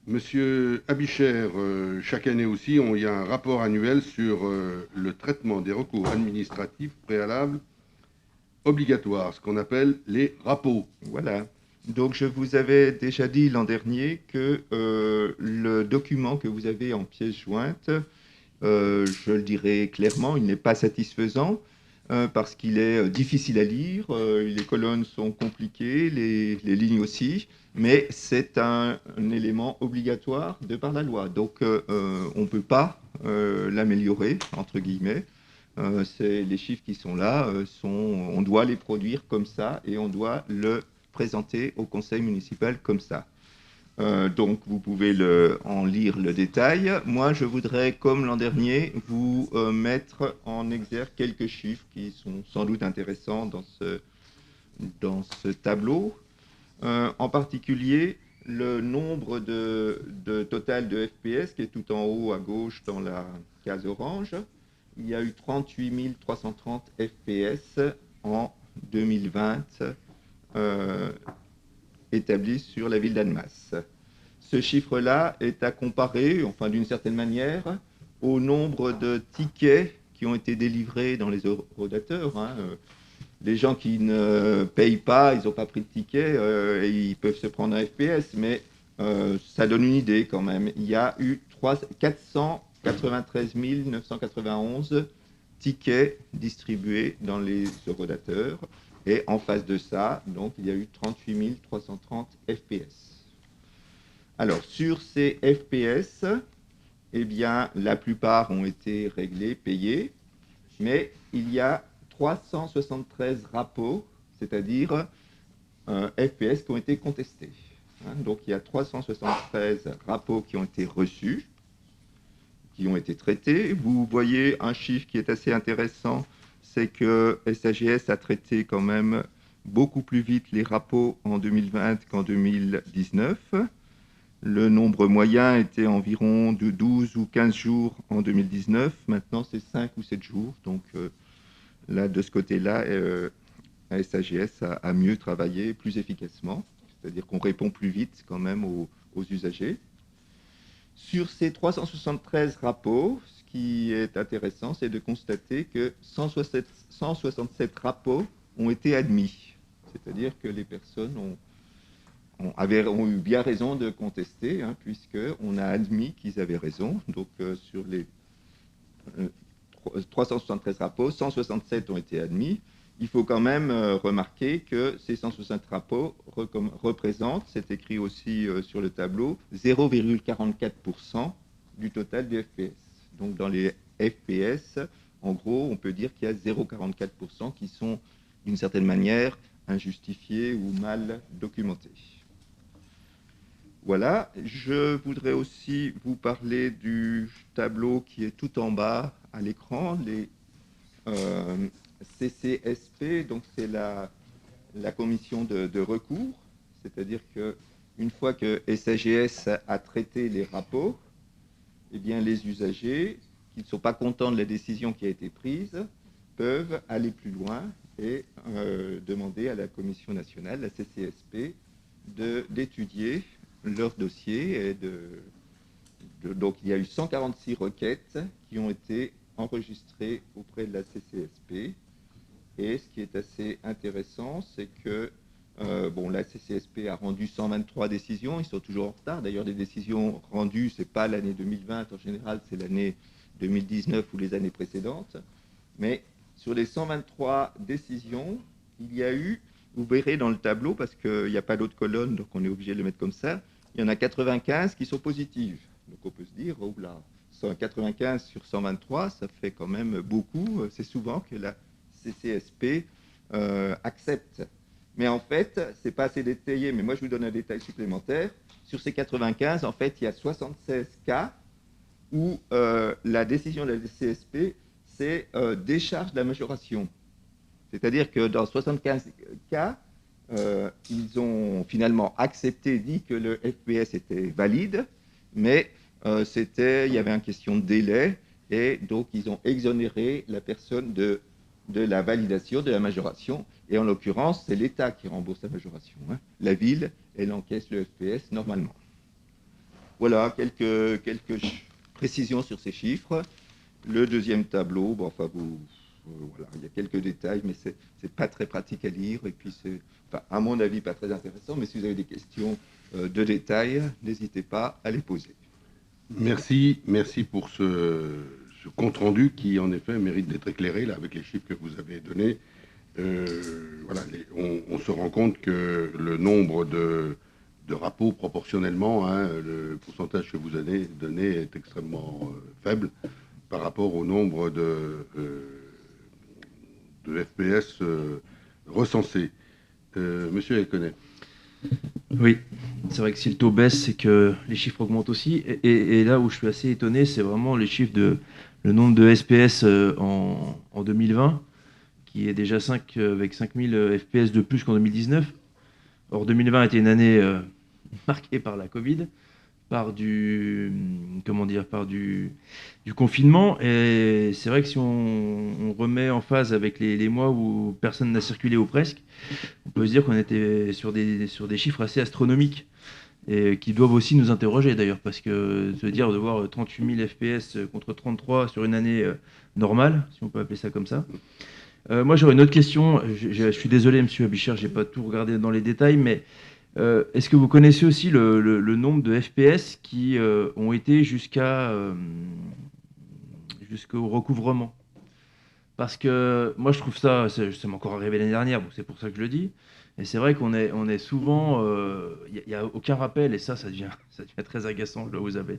Monsieur Abicher, chaque année aussi, il y a un rapport annuel sur le traitement des recours administratifs préalables obligatoires, ce qu'on appelle les RAPO. Voilà. Donc, je vous avais déjà dit l'an dernier que le document que vous avez en pièce jointe, je le dirais clairement, il n'est pas satisfaisant parce qu'il est difficile à lire, les colonnes sont compliquées, les lignes aussi, mais c'est un élément obligatoire de par la loi. Donc, on ne peut pas l'améliorer, entre guillemets. Les chiffres qui sont là, on doit les produire comme ça et on doit le présenter au conseil municipal comme ça. Donc, vous pouvez en lire le détail. Moi, je voudrais, comme l'an dernier, vous mettre en exergue quelques chiffres qui sont sans doute intéressants dans ce tableau. En particulier, le nombre total de FPS, qui est tout en haut à gauche dans la case orange. Il y a eu 38 330 FPS en 2020 établis sur la ville d'Annemasse. Ce chiffre-là est à comparer, enfin d'une certaine manière, au nombre de tickets qui ont été délivrés dans les eurodateurs. Les gens qui ne payent pas, ils n'ont pas pris de ticket, et ils peuvent se prendre un FPS, mais ça donne une idée quand même. Il y a eu 493 991 tickets distribués dans les eurodateurs. Et en face de ça, donc, il y a eu 38 330 FPS. Alors, sur ces FPS, eh bien, la plupart ont été réglés, payés, mais il y a 373 rapports, c'est-à-dire FPS qui ont été contestés. Donc, il y a 373 rapports qui ont été reçus, qui ont été traités. Vous voyez un chiffre qui est assez intéressant, c'est que SAGS a traité quand même beaucoup plus vite les rapports en 2020 qu'en 2019. Le nombre moyen était environ de 12 ou 15 jours en 2019. Maintenant, c'est 5 ou 7 jours. Donc là, de ce côté-là, SAGS a mieux travaillé, plus efficacement. C'est-à-dire qu'on répond plus vite quand même aux usagers. Sur ces 373 rapports, ce qui est intéressant, c'est de constater que 167 rapports ont été admis. C'est-à-dire que les personnes ont eu bien raison de contester, puisqu'on a admis qu'ils avaient raison. Donc, sur les 373 rapports, 167 ont été admis. Il faut quand même remarquer que ces 160 rapports représentent, c'est écrit aussi sur le tableau, 0,44% du total des FPS. Donc dans les FPS, en gros, on peut dire qu'il y a 0,44% qui sont d'une certaine manière injustifiés ou mal documentés. Voilà, je voudrais aussi vous parler du tableau qui est tout en bas à l'écran, les CCSP, donc c'est la commission de recours, c'est-à-dire qu'une fois que SAGS a traité les rapports, eh bien les usagers qui ne sont pas contents de la décision qui a été prise peuvent aller plus loin et demander à la commission nationale, la CCSP, d'étudier leur dossier. Donc il y a eu 146 requêtes qui ont été enregistrées auprès de la CCSP. Et ce qui est assez intéressant, c'est que la CCSP a rendu 123 décisions. Ils sont toujours en retard. D'ailleurs, les décisions rendues, ce n'est pas l'année 2020. En général, c'est l'année 2019 ou les années précédentes. Mais sur les 123 décisions, il y a eu, vous verrez dans le tableau, parce qu'il n'y a pas d'autres colonnes, donc on est obligé de le mettre comme ça, il y en a 95 qui sont positives. Donc on peut se dire, oh là, 95 sur 123, ça fait quand même beaucoup. C'est souvent que la CCSP accepte. Mais en fait, ce n'est pas assez détaillé, mais moi je vous donne un détail supplémentaire. Sur ces 95, en fait, il y a 76 cas où la décision de la CCSP, c'est décharge de la majoration. C'est-à-dire que dans 75 cas, ils ont finalement accepté, dit que le FPS était valide, mais il y avait une question de délai, et donc ils ont exonéré la personne de la validation, de la majoration, et en l'occurrence, c'est l'État qui rembourse la majoration. La ville, elle encaisse le FPS normalement. Voilà, quelques précisions sur ces chiffres. Le deuxième tableau, bon, enfin, voilà, il y a quelques détails, mais c'est pas très pratique à lire. Et puis, c'est, enfin, à mon avis, pas très intéressant. Mais si vous avez des questions de détails, n'hésitez pas à les poser. Merci pour ce compte-rendu qui, en effet, mérite d'être éclairé là, avec les chiffres que vous avez donnés. Voilà, on se rend compte que le nombre de rapports proportionnellement, hein, le pourcentage que vous avez donné est extrêmement faible par rapport au nombre de FPS recensés. Monsieur Elkonet. Oui, c'est vrai que si le taux baisse, c'est que les chiffres augmentent aussi. Et là où je suis assez étonné, c'est vraiment les chiffres le nombre de SPS en 2020, qui est déjà 5, avec 5000 FPS de plus qu'en 2019. Or, 2020 était une année marquée par la Covid, par du confinement. Et c'est vrai que si on remet en phase avec les mois où personne n'a circulé ou presque, on peut se dire qu'on était sur des chiffres assez astronomiques et qui doivent aussi nous interroger d'ailleurs, parce que se dire de voir 38 000 FPS contre 33 sur une année normale, si on peut appeler ça comme ça. Moi, j'aurais une autre question. Je suis désolé, monsieur Abichir, j'ai pas tout regardé dans les détails, mais est-ce que vous connaissez aussi le nombre de FPS qui ont été jusqu'au recouvrement? Parce que moi, je trouve ça m'est encore arrivé l'année dernière, donc c'est pour ça que je le dis. Et c'est vrai on est souvent, il n'y a aucun rappel, et ça devient très agaçant, je dois vous avouer,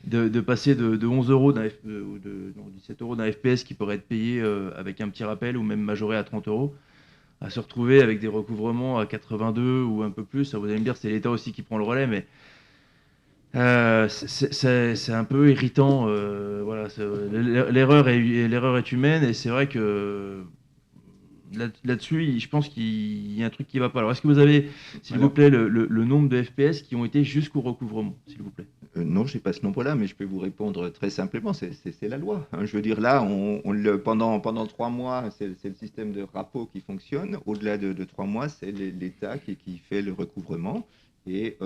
de passer de 11 euros ou non, 17 euros d'un FPS qui pourrait être payé avec un petit rappel ou même majoré à 30 euros, à se retrouver avec des recouvrements à 82 ou un peu plus. Ça, vous allez me dire, c'est l'État aussi qui prend le relais, mais c'est un peu irritant. Voilà, l'erreur est humaine, et c'est vrai que là-dessus, je pense qu'il y a un truc qui ne va pas. Alors, est-ce que vous avez, s'il vous plaît, le nombre de FPS qui ont été jusqu'au recouvrement, s'il vous plaît? Non, je n'ai pas ce nombre-là, mais je peux vous répondre très simplement. C'est la loi, hein. Je veux dire, là, pendant 3 mois, c'est le système de rapport qui fonctionne. Au-delà de 3 mois, c'est l'État qui fait le recouvrement. Et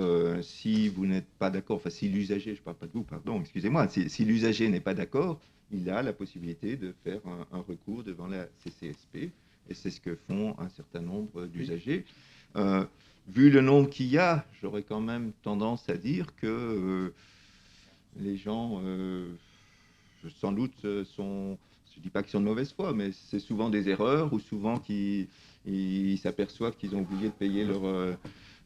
si vous n'êtes pas d'accord, enfin, si l'usager, je ne parle pas de vous, pardon, excusez-moi, si l'usager n'est pas d'accord, il a la possibilité de faire un recours devant la CCSP. Et c'est ce que font un certain nombre d'usagers. Vu le nombre qu'il y a, j'aurais quand même tendance à dire que les gens, sans doute, sont, je ne dis pas qu'ils sont de mauvaise foi, mais c'est souvent des erreurs, ou souvent qu'ils s'aperçoivent qu'ils ont oublié de payer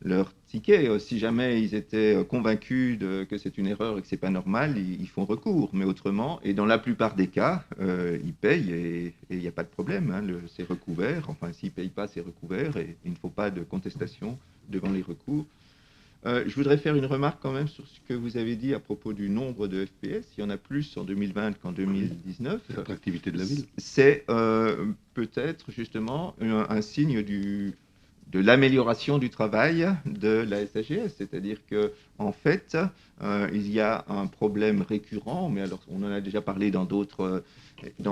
leur ticket. Si jamais ils étaient convaincus que c'est une erreur et que c'est pas normal, ils font recours. Mais autrement, et dans la plupart des cas, ils payent et il n'y a pas de problème, hein, c'est recouvert. Enfin, s'ils ne payent pas, c'est recouvert et il ne faut pas de contestation devant les recours. Je voudrais faire une remarque quand même sur ce que vous avez dit à propos du nombre de FPS. Il y en a plus en 2020 qu'en 2019. L'attractivité de la ville. C'est peut-être justement un signe de l'amélioration du travail de la SAGS. C'est-à-dire qu'en fait, il y a un problème récurrent, mais alors on en a déjà parlé dans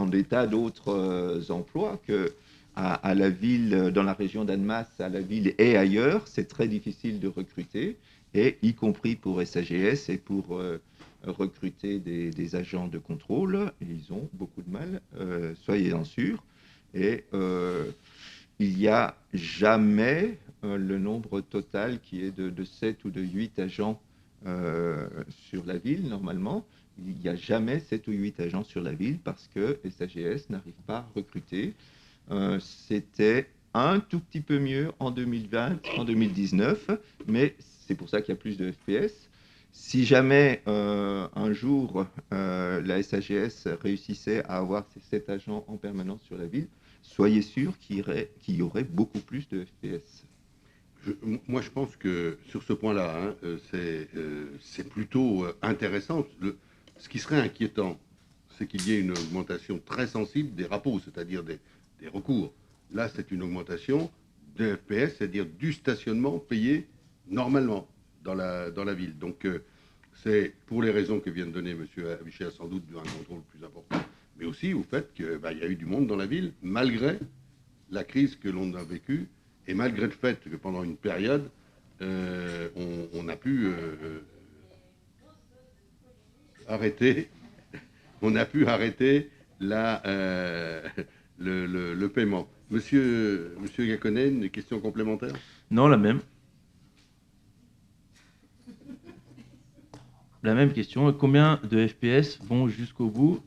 des tas d'autres emplois, que à la ville, dans la région d'Annemasse, à la ville et ailleurs, c'est très difficile de recruter, et y compris pour SAGS et pour recruter des agents de contrôle. Ils ont beaucoup de mal, soyez-en sûrs. Et il n'y a jamais le nombre total qui est de 7 ou de 8 agents sur la ville, normalement. Il n'y a jamais 7 ou 8 agents sur la ville parce que SAGS n'arrive pas à recruter. C'était un tout petit peu mieux en 2020, en 2019, mais c'est pour ça qu'il y a plus de FPS. Si jamais un jour la SAGS réussissait à avoir ces 7 agents en permanence sur la ville, soyez sûr qu'il y aurait beaucoup plus de FPS. Moi, je pense que sur ce point-là, hein, c'est plutôt intéressant. Ce qui serait inquiétant, c'est qu'il y ait une augmentation très sensible des rapports, c'est-à-dire des recours. Là, c'est une augmentation de FPS, c'est-à-dire du stationnement payé normalement dans la ville. Donc, c'est pour les raisons que vient de donner M. Abichir, sans doute un contrôle plus important, mais aussi au fait qu'il y a eu du monde dans la ville, malgré la crise que l'on a vécue, et malgré le fait que pendant une période, on a pu arrêter, le paiement. Monsieur Gaconen, une question complémentaire? Non, la même. La même question. Combien de FPS vont jusqu'au bout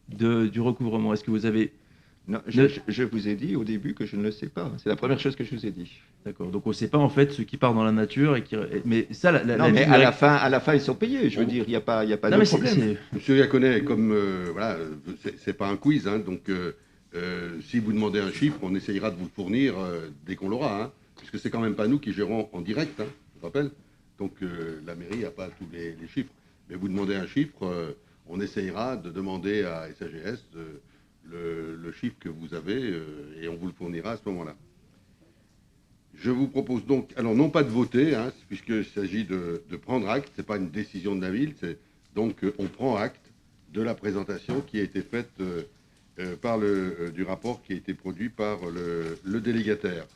du recouvrement? Est-ce que vous avez... Non, je vous ai dit au début que je ne le sais pas. C'est la première chose que je vous ai dit. D'accord. Donc on ne sait pas en fait ce qui part dans la nature et qui... Mais ça, non, mais à la fin, ils sont payés. Je veux dire, il n'y a pas de problème. Monsieur Gaconet, comme voilà, c'est pas un quiz, hein, donc si vous demandez un chiffre, on essayera de vous le fournir dès qu'on l'aura, hein, puisque c'est quand même pas nous qui gérons en direct, hein, je vous rappelle. Donc la mairie n'a pas tous les chiffres. Mais vous demandez un chiffre, on essayera de demander à SAGS le chiffre que vous avez et on vous le fournira à ce moment-là. Je vous propose donc, alors non pas de voter, hein, puisqu'il s'agit de prendre acte, ce n'est pas une décision de la ville, donc on prend acte de la présentation qui a été faite du rapport qui a été produit par le délégataire.